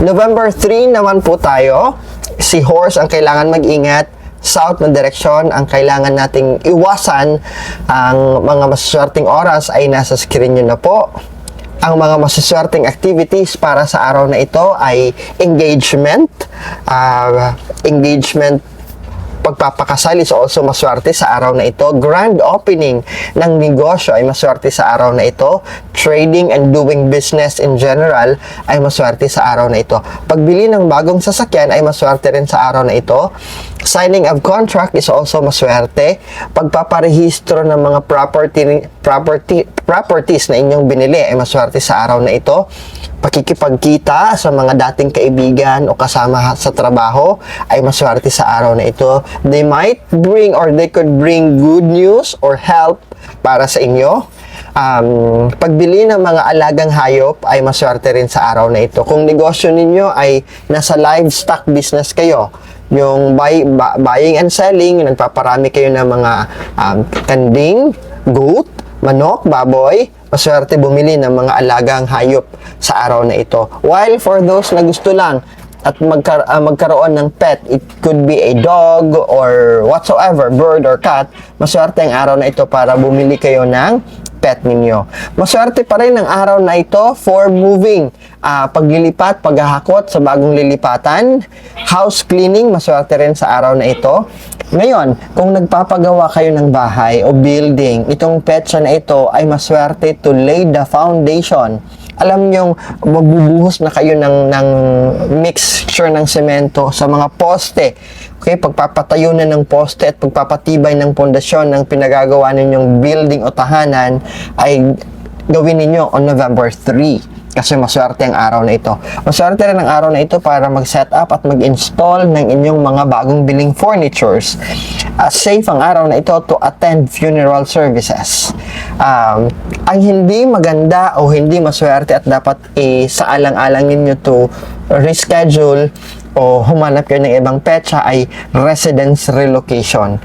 November 3 naman po tayo. Si horse ang kailangan mag-ingat. South na direksyon ang kailangan nating iwasan. Ang mga masaswerteng oras ay nasa screen nyo na po. Ang mga masaswerteng activities para sa araw na ito ay engagement. Pagpapakasal is also maswerte sa araw na ito. Grand opening ng negosyo ay maswerte sa araw na ito. Trading and doing business in general ay maswerte sa araw na ito. Pagbili ng bagong sasakyan ay maswerte rin sa araw na ito. Signing of contract is also maswerte. Pagpaparehistro ng mga properties na inyong binili ay maswerte sa araw na ito. Pakikipagkita sa mga dating kaibigan o kasama sa trabaho ay maswerte sa araw na ito. They might bring or they could bring good news or help para sa inyo. Pagbili ng mga alagang hayop ay maswerte rin sa araw na ito. Kung negosyo ninyo ay nasa livestock business kayo, yung buying and selling, nagpaparami kayo ng mga kanding, goat, manok, baboy, maswerte bumili ng mga alagang hayop sa araw na ito. While for those na gusto lang at magkaroon ng pet, it could be a dog or whatsoever, bird or cat, maswerte ang araw na ito para bumili kayo ng pet ninyo. Maswerte pa rin ang araw na ito for moving, paglilipat, paghahakot sa bagong lilipatan, house cleaning, maswerte rin sa araw na ito. Ngayon, kung nagpapagawa kayo ng bahay o building, itong petsa na ito ay maswerte to lay the foundation. Alam nyo, magbubuhos na kayo ng mixture ng semento sa mga poste. Okay, pagpapatayo na ng poste at pagpapatibay ng pundasyon ng pinagagawa ninyong building o tahanan ay gawin ninyo on November 3. Kasi maswerte ang araw na ito. Maswerte rin ang araw na ito para mag-set up at mag-install ng inyong mga bagong biling furnitures. Safe ang araw na ito to attend funeral services. Ang hindi maganda o hindi maswerte at dapat isaalang-alang ninyo to reschedule o humanap kayo ng ibang petsa ay residence relocation.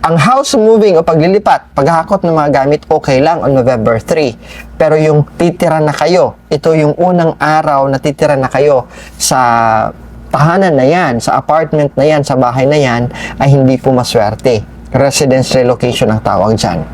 Ang house moving o paglilipat, paghahakot ng mga gamit, okay lang on November 3. Pero yung titira na kayo, ito yung unang araw na titira na kayo sa tahanan na yan, sa apartment na yan, sa bahay na yan, ay hindi po maswerte. Residence relocation ang tawag dyan.